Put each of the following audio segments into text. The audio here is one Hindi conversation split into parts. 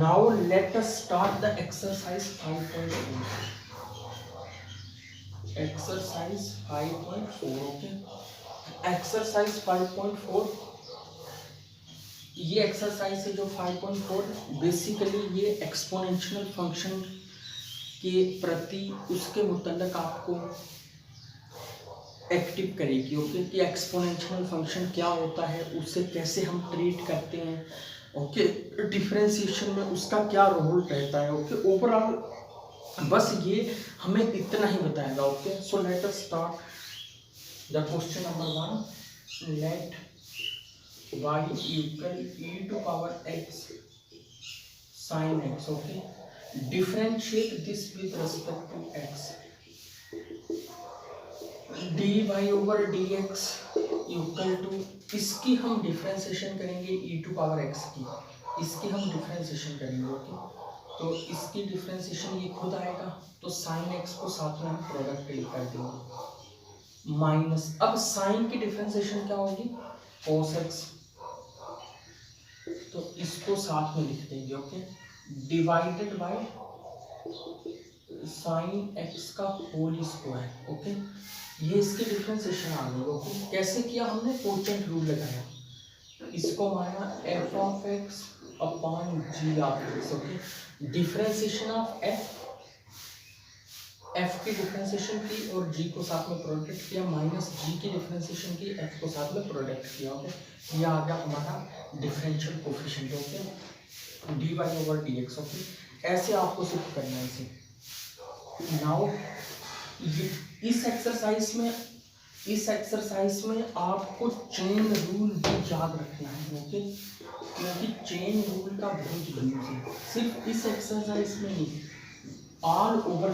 Now let us start the exercise 5.4. Exercise 5.4. Okay. Exercise 5.4, ये एक्सरसाइज है जो 5.4 बेसिकली ये एक्सपोनेंशियल फंक्शन के प्रति उसके मुतल्लिक आपको एक्टिव करेगी। ओके, कि एक्सपोनेंशियल फंक्शन क्या होता है, उससे कैसे हम ट्रीट करते हैं, ओके, डिफरेंशिएशन में उसका क्या रोल रहता है। ओके, ओवरऑल बस ये हमें इतना ही बताएगा। Okay, so let us start the question number 1। Let y equal e to power x sin x। Okay, differentiate this with respect to x। dy over dx equal to, इसकी हम डिफरेंशिएशन करेंगे e टू पावर x की, इसकी हम डिफरेंशिएशन करेंगे। ओके, तो इसकी डिफरेंशिएशन ये खुद आएगा, तो साइन x को साथ में हम प्रोडक्ट कर देंगे माइनस, अब साइन की डिफरेंशिएशन क्या होगी, cos x, तो इसको साथ में लिख देंगे। Okay, divided by sine x का होल स्क्वायर। ओके, ये इसकी डिफरेंशिएशन आ गई। ओके, कैसे किया हमने, कोएफिशिएंट रूल लगाया, इसको माना f of x upon g of x। Okay, differentiation of f की डिफरेंशिएशन की और g को साथ में प्रोडक्ट किया, माइनस g की डिफरेंशिएशन की, f को साथ में प्रोडक्ट किया। ओके, ये आ गया हमारा differential coefficient. Okay, dy over dx। Okay, ऐसे आपको सिर्फ करना है इसे। नाउ इस एक्सरसाइज में आपको चेन रूल भी याद रखना है। ओके, क्योंकि चेन रूल का बहुत यूज है, सिर्फ इस एक्सरसाइज में नहीं, all over the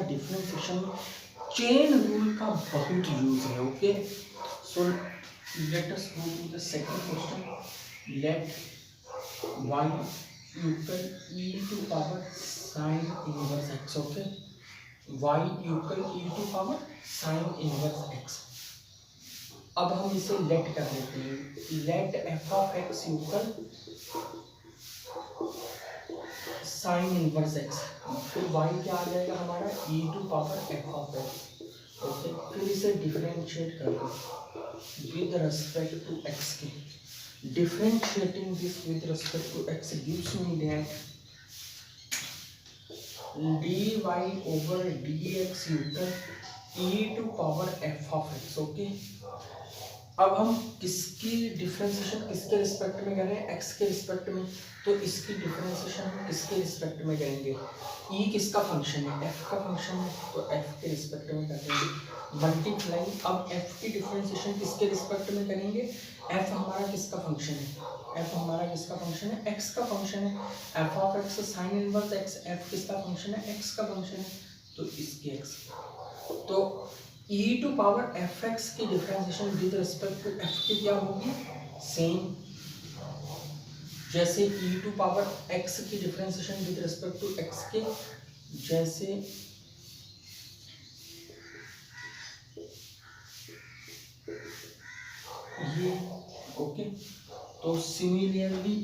differentiation chain rule का बहुत यूज है। Okay, so let us go to the second question. Let y equal e to power sine inverse x। Okay, y equal e to power sine inverse x। अब हम इसे लेट कर देते हैं, let f of x equal sine inverse x, फिर y क्या आ जाएगा हमारा, e to power f of x। Okay, फिर इसे डिफरेंशिएट कर दो विद रिस्पेक्ट टू x के। Differentiating this with respect to x gives me that dy over dx equal e to power f of x। Okay, अब हम किसकी डिफरेंशिएशन किसके रिस्पेक्ट में करें, x के रिस्पेक्ट में, तो इसकी डिफरेंशिएशन हम किसके रिस्पेक्ट में करेंगे, e किसका फंक्शन है, f का फंक्शन है, तो f के रिस्पेक्ट में करेंगे मल्टीप्लाई। अब f की डिफरेंशिएशन किसके रिस्पेक्ट में करेंगे, f हमारा किसका फंक्शन है, f हमारा किसका फंक्शन है, x का फंक्शन है, f of x sine inverse x, f किसका फंक्शन है, x का फंक्शन है, तो इसके x, तो e to power F X की differentiation with respect to f की क्या होगी, सेम जैसे e टू पावर x की differentiation with respect to x के जैसे ये। ओके, तो similarly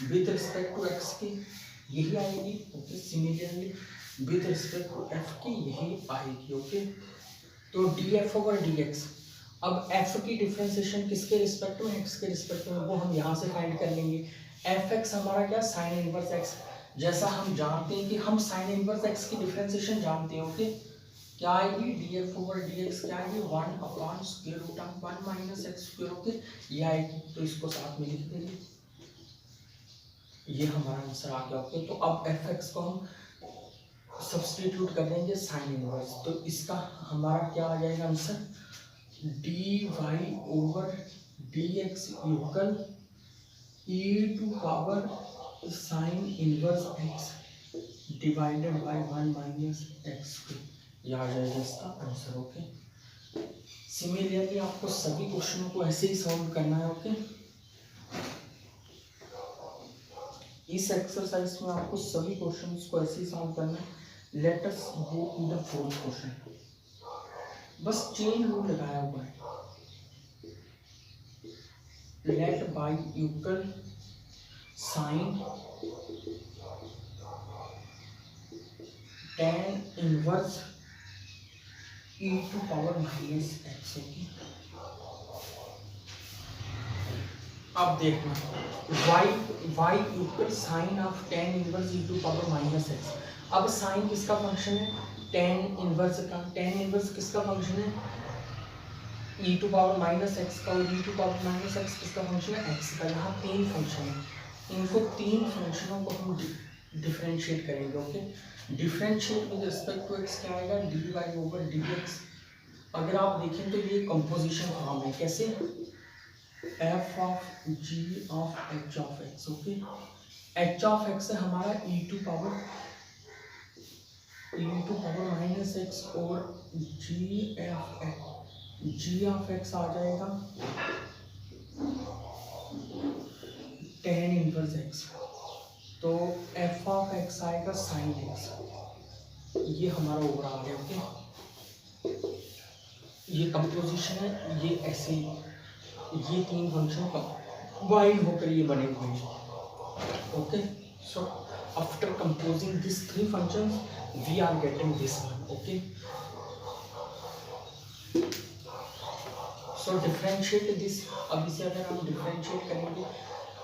with respect to x की यही आएगी। Okay, similarly with respect to f की यही आएगी। ओके, तो df ओवर dx, अब f की डिफरेंशिएशन किसके रिस्पेक्ट में, x के रिस्पेक्ट में, वो हम यहाँ से फाइंड कर लेंगे। fx हमारा क्या, साइन इनवर्स x, जैसा हम जानते हैं कि हम साइन इनवर्स x की डिफरेंशिएशन जानते हैं। ओके, क्या आएगी, df ओवर dx क्या आएगी, 1 upon square root of 1 minus x square. Okay, ये आएगी, तो इसको साथ में लिख देंगे, ये हमारा आंसर आ गया। ओके, तो अब fx को हम सब्स्टिट्यूट कर देंगे साइन इनवर्स, तो इसका हमारा क्या आ जाएगा answer, dy over dx equal e to power sine inverse x divided by 1 minus x, ये आ जाएगा इसका आंसर। ओके, सिमिलरली आपको सभी क्वेश्चनों को ऐसे ही सॉल्व करना है। ओके, इस एक्सरसाइज में आपको सभी क्वेश्चंस को ऐसे ही सॉल्व करना है। Let us go to the fourth question, बस चेन रूल लगाया हुआ है। Let y equal sine tan inverse e to power minus x होगी। अब देखना y equal sine of tan inverse e to power minus x. अब साइन किसका फंक्शन है? tan इनवर्स का। tan इनवर्स किसका फंक्शन है? e to power minus x का। और e to power minus x किसका फंक्शन है? x का। यहाँ तीन फंक्शन है, इनको तीन फंक्शनों को हम डिफरेंशिएट करेंगे। Okay, differentiate with respect to x क्या आएगा? dy over dx। अगर आप देखें तो ये कंपोजिशन फॉर्म है। कैसे? f of g of h of x। Okay, h of x है हमारा e to power minus x और g ऑफ x आ जाएगा tan इनवर्स x। तो f ऑफ x आएगा साइन x। ये हमारा ओवर आ गया। ओके, ये कंपोजिशन है, ये ऐसे ये तीन फंक्शन कंबाइन होकर ये बने हुए हैं। Okay, so after composing this three functions we are getting this one. Okay, so differentiate this. अब इसे अगर हम डिफरेंशिएट करेंगे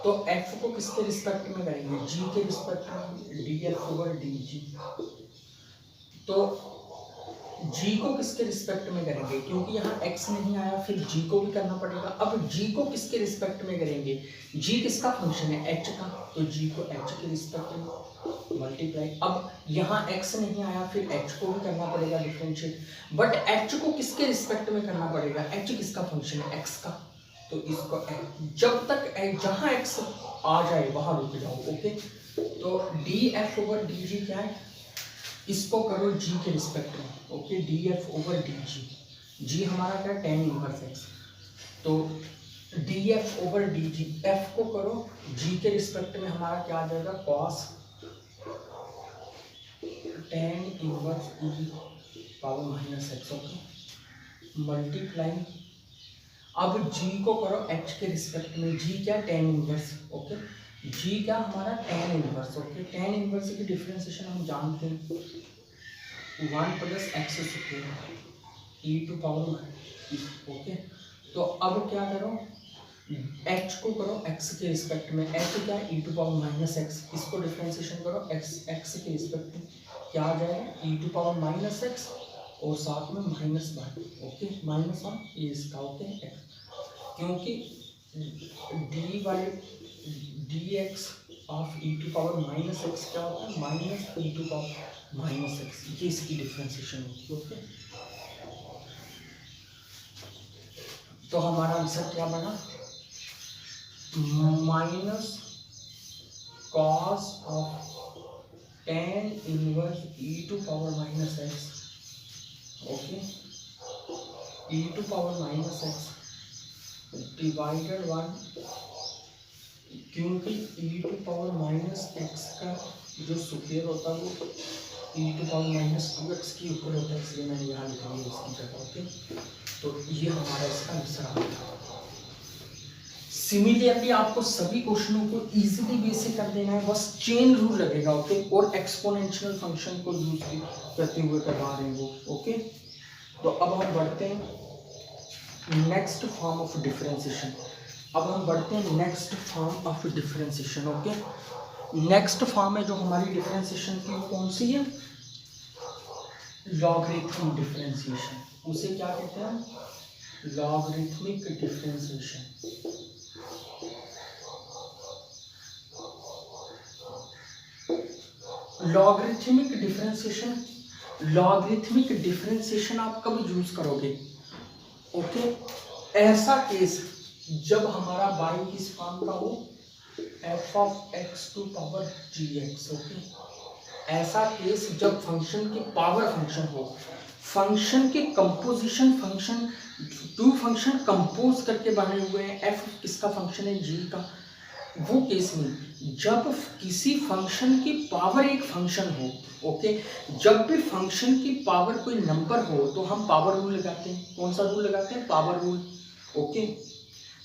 तो f को किसके रिस्पेक्ट में करेंगे? g के रिस्पेक्ट में, df ओवर dg। तो g को किसके रिस्पेक्ट में करेंगे? क्योंकि यहाँ x नहीं आया, फिर g को भी करना पड़ेगा। अब g को किसके रिस्पेक्ट में करेंगे? g किसका फंक्शन है? h का। तो g को h के रिस्पेक्ट में मल्टीप्लाई। अब यहाँ x नहीं आया, फिर h को भी करना पड़ेगा डिफरेंशिएट। बट h को किसके रिस्पेक्ट में करना पड़ेगा? h किसका फंक्शन है? x का। तो इसको जब तक जहाँ x आ जाए वहां रुक जाओ। ओके, तो df ओवर dg क्या है? इसको करो g के रिस्पेक्ट में। Okay, df over dg। g हमारा क्या है? tan inverse x। तो df ओवर dg, f को करो g के रिस्पेक्ट में, हमारा क्या आ जाएगा? cos tan inverse e power minus x। Okay, multiply. अब g को करो h के रिस्पेक्ट में। g क्या? tan inverse. ओके, g क्या हमारा? tan inverse. Okay, tan inverse की डिफरेंशिएशन हम जानते हैं, 1 plus x square e to power. Okay, तो अब क्या करो? h को करो x के रिस्पेक्ट में। h क्या है? e to power minus x. इसको डिफरेंशिएशन करो x के रिस्पेक्ट में, क्या आ जाएगा? e to power minus x और साथ में minus one. Okay, minus one ये इसका। ओके, क्योंकि dx of e to power minus x क्या होता है? Minus e to power minus x. ये इसकी डिफरेंशिएशन होती है। ओके, तो हमारा आंसर क्या बना? Minus cos of tan inverse e to power minus x. Okay, e to power minus x divided 1, क्योंकि e to power minus x का जो सुपीरियर होता है वो e to power minus 2x के ऊपर होता है, इसलिए मैंने यहाँ लिखा है इसकी जगह। ओके, तो ये हमारा इसका आंसर आ गया। सिमिलरली आपको सभी क्वेश्चनों को इजीली वे से कर देना है, बस चेन रूल लगेगा। ओके, और एक्सपोनेंशियल फंक्शन को यूज करते हुए करवा रहे हैं वो। ओके, तो अब हम बढ़ते हैं नेक्स्ट फॉर्म ऑफ डिफरेंशिएशन। अब हम बढ़ते हैं next form of differentiation. Okay, next form है जो हमारी डिफरेंशिएशन की, कौन सी है? Logarithm differentiation. उसे क्या कहते हैं? Logarithmic differentiation. लॉगरिथमिक डिफरेंशिएशन आप कब यूज करोगे? ओके, ऐसा केस जब हमारा y किस फॉर्म का हो? f of x to power gx। Okay, ऐसा केस जब फंक्शन के पावर फंक्शन हो, फंक्शन के composition function, two function compose करके बने हुए हैं, f किसका फंक्शन है? g का। वो केस में जब किसी फंक्शन की पावर एक फंक्शन हो। ओके, जब भी फंक्शन की पावर कोई नंबर हो तो हम पावर रूल लगाते हैं। कौन सा रूल लगाते हैं? Power rule. ओके,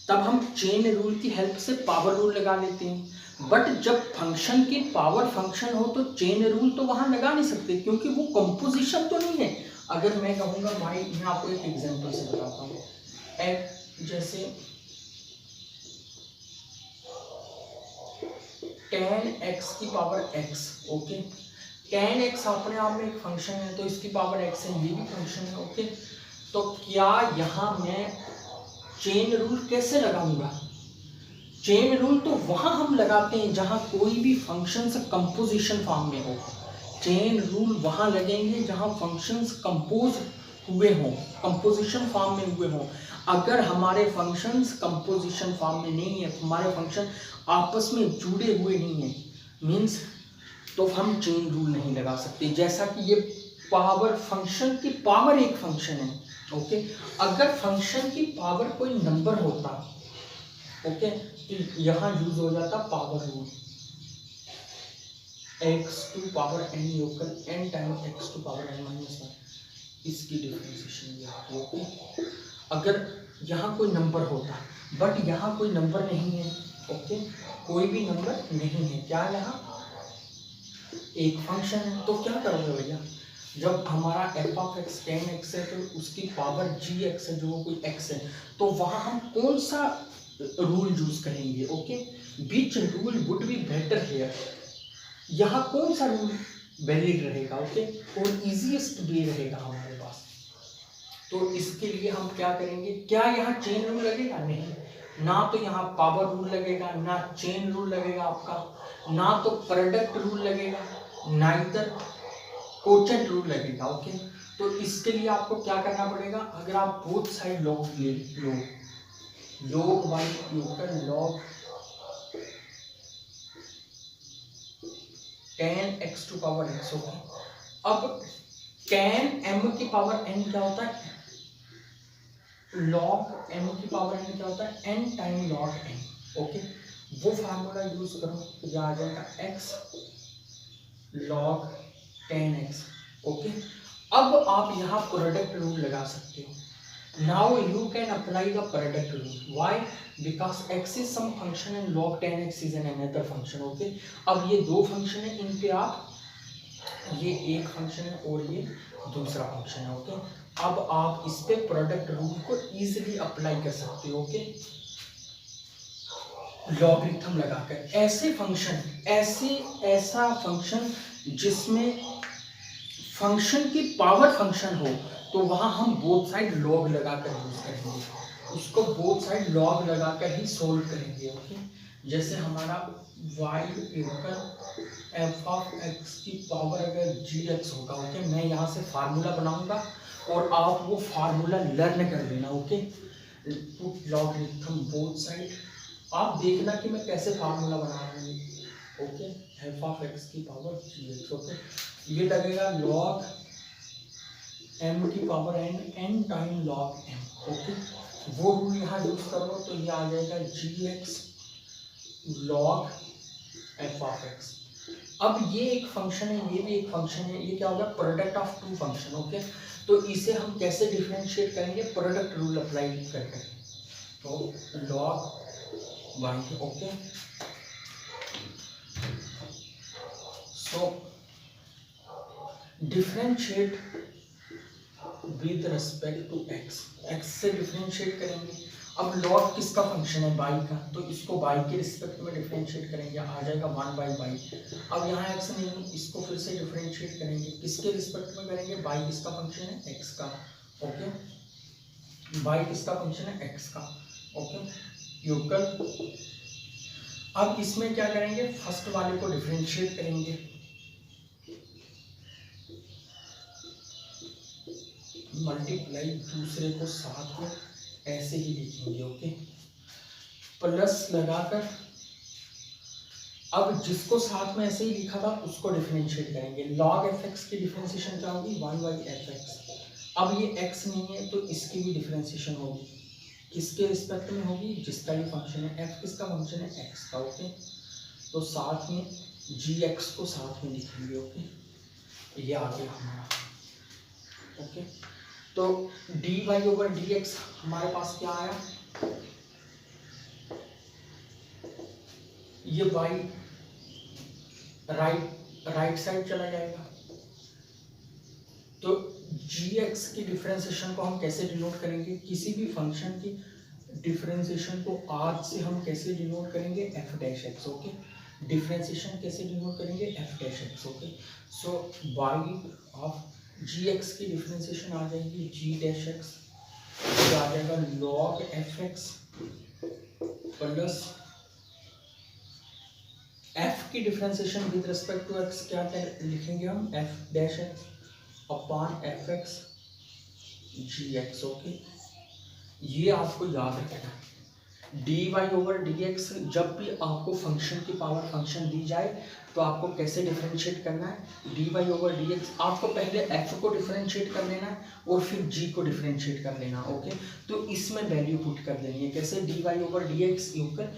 तब हम चेन रूल की हेल्प से पावर रूल लगा लेते हैं। बट जब फंक्शन की पावर फंक्शन हो तो चेन रूल तो वहां लगा नहीं सकते, क्योंकि वो कंपोजिशन तो नहीं है। अगर मैं कहूंगा भाई, मैं आपको एक एग्जांपल से बताता हूँ, जैसे tan x की power x, okay, tan x अपने आप में एक फंक्शन है, तो इसकी पावर x है, ये भी फंक्शन है, ओके। तो क्या यहाँ मैं चेन रूल कैसे लगाऊंगा? चेन रूल तो वहां हम लगाते हैं जहां कोई भी फंक्शंस कंपोजिशन फॉर्म में हो। चेन रूल वहां लगेंगे जहां फंक्शंस कंपोज हुए हों, कंपोजिशन फॉर्म में हुए हों। अगर हमारे फंक्शंस कंपोजिशन फॉर्म में नहीं है, हमारे फंक्शन आपस में जुड़े हुए नहीं है, मीन्स तो हम चेन रूल नहीं लगा सकते। जैसा कि ये पावर फंक्शन की पावर एक फंक्शन है, ओके। अगर फंक्शन की पावर कोई नंबर होता, ओके, तो यहाँ यूज हो जाता power rule, x to power n योगफल n time x to power n minus 1, इसकी डिफरेंशिएशन ये आती है, ओके। अगर यहाँ कोई नंबर होता, बट यहाँ कोई नंबर नहीं है, ओके, कोई भी नंबर नहीं है, क्या यहाँ एक फंक्शन है, तो क्या करोगे भैया, जब हमारा f of x tan x है तो उसकी पावर gx है, जो कोई x है, तो वहां हम कौन सा रूल यूज करेंगे, okay, which rule would be better here, यहाँ कौन सा रूल वैलिड रहेगा, ओके, और इजीएस्ट वे रहेगा हमारे पास। तो इसके लिए हम क्या करेंगे, क्या यहाँ चेन रूल लगेगा? नहीं, ना तो यहाँ पावर रूल लगेगा, ना चेन रूल लगेगा आपका, ना तो प्रोडक्ट रूल लगेगा, ना इधर कोचेंट रूल लगेगा, ओके। तो इसके लिए आपको क्या करना पड़ेगा, अगर आप बोथ साइड लॉग ले लो, log y equal log tan x to power x होगा। अब tan m की पावर n क्या होता है, log m की पावर n क्या होता है, n time log n, okay. वो फार्मूला यूज करो तो यह आ जाएगा x log tan x, okay. अब आप यहाँ प्रोडक्ट रूल लगा सकते हो। Now you can apply the product rule. Why? Because x is some function and log tan x is an another function. Okay. अब ये दो फंक्शन है, इन पे आप, ये एक फंक्शन है और ये दूसरा फंक्शन है, ओके। अब आप इस पे प्रोडक्ट रूल को इजीली अप्लाई कर सकते हो, ओके, लॉगरिथम लगाकर। ऐसे फंक्शन, ऐसा फंक्शन जिसमें फंक्शन की पावर फंक्शन हो, तो वहां हम बोथ साइड लॉग लगाकर यूज करेंगे, उसको बोथ साइड लॉग लगाकर ही सोल्व करेंगे, ओके। जैसे हमारा y equal F of x की पावर अगर gx होगा, ओके, मैं यहाँ से फार्मूला बनाऊंगा और आप वो फार्मूला लर्न कर लेना, okay. Put logarithm both side, आप देखना कि मैं कैसे फार्मूला बना रहा हूँ, ओके, एफ ऑफ x की पावर gx, ओके। ये लगेगा log m की power n time log m, okay. वो रूल यहाँ यूज करो तो ये आ जाएगा gx log f of x। अब ये एक फंक्शन है, ये भी एक फंक्शन है, ये क्या होगा, product of two function, okay. तो इसे हम कैसे डिफरेंशिएट करेंगे, प्रोडक्ट रूल अप्लाई करके, तो log y, okay. So differentiate with respect to x से डिफरेंशिएट करेंगे। अब लॉग किसका फंक्शन है, y का, तो इसको y के रिस्पेक्ट में डिफरेंशिएट करेंगे, आ जाएगा 1/y। अब यहाँ x नहीं, इसको फिर से डिफरेंशिएट करेंगे, किसके रिस्पेक्ट में करेंगे, y किसका फंक्शन है, x का, ओके, y किसका फंक्शन है, x का, ओके, यूक्ल। अब इसमें क्या करेंगे, फर्स्ट वाले को डिफरेंशिएट करेंगे, मल्टीप्लाई दूसरे को साथ में ऐसे ही लिखेंगे, ओके, प्लस लगाकर। अब जिसको साथ में ऐसे ही लिखा था उसको डिफरेंशिएट करेंगे, log fx की डिफरेंशिएशन क्या होगी, 1/fx। अब ये x नहीं है तो इसकी भी डिफरेंशिएशन होगी, किसके रिस्पेक्ट में होगी, जिसका ये फंक्शन है, f किसका फंक्शन है, x का, ओके। तो साथ में gx को साथ में लिखेंगे, ओके, ये आ गया हमारा, ओके। तो dy/dx हमारे पास क्या आया, ये y राइट साइड चला जाएगा। तो gx की डिफरेंशिएशन को हम कैसे डिनोट करेंगे, किसी भी फंक्शन की डिफरेंशिएशन को आज से हम कैसे डिनोट करेंगे, f dash x। Okay, differentiation कैसे डिनोट करेंगे, f dash x। Okay, so y of gx की डिफरेंशिएशन आ जाएगी g डैश x, तो आ जाएगा log fx प्लस f की differentiation with respect to x क्या लिखेंगे हम, f dash x upon fx gx। Okay, ये आपको याद रखना, dy ओवर dx जब भी आपको फंक्शन की पावर फंक्शन दी जाए तो आपको कैसे डिफरेंशिएट करना है, dy ओवर dx आपको पहले f को डिफरेंशिएट कर लेना है और फिर g को डिफरेंशिएट कर लेना। ओके, तो इसमें वैल्यू पुट कर देनी है कैसे, dy over dx equal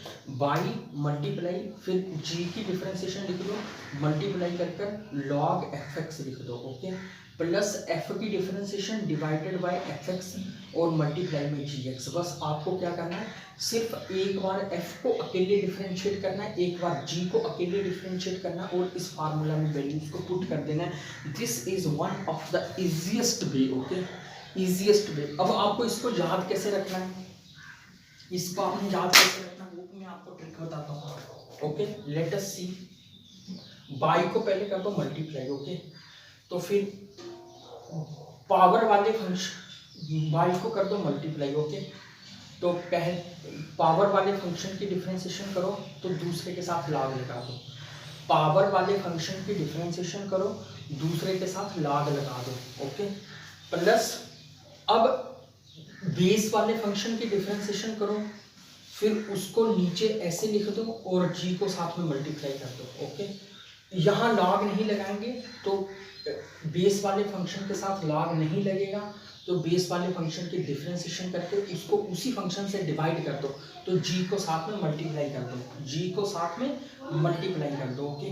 y multiply फिर g की डिफरेंशिएशन लिख दो मल्टीप्लाई कर log fx लिख दो। ओके, प्लस f की डिफरेंशिएशन डिवाइडेड बाय fx और मल्टीप्लाई में gx। बस आपको क्या करना है, सिर्फ एक बार f को अकेले डिफरेंशिएट करना है, एक बार g को अकेले डिफरेंशिएट करना है और इस फार्मूला में वैल्यूज को पुट कर देना है। This is one of the easiest way. Okay, easiest way. अब आपको इसको याद कैसे रखना है, इसको आपने याद कैसे रखना है वो मैं आपको ट्रिक बताता हूँ। ओके, लेट अस सी, y को पहले कर दो मल्टीप्लाई। ओके, तो फिर पावर वाले फंक्शन y को कर दो मल्टीप्लाई। ओके, तो पहले पावर वाले फंक्शन की डिफरेंशिएशन करो तो दूसरे के साथ log लगा दो, पावर वाले फंक्शन की डिफरेंशिएशन करो दूसरे के साथ log लगा दो। ओके, प्लस अब बेस वाले फंक्शन की डिफरेंशिएशन करो फिर उसको नीचे ऐसे लिख दो और g को साथ में मल्टीप्लाई कर दो। ओके, यहाँ log नहीं लगाएंगे तो बेस वाले फंक्शन के साथ log नहीं लगेगा, तो बेस वाले फंक्शन की डिफरेंशिएशन करके उसको उसी फंक्शन से डिवाइड कर दो, तो g को साथ में मल्टीप्लाई कर दो, g को साथ में मल्टीप्लाई कर दो। ओके,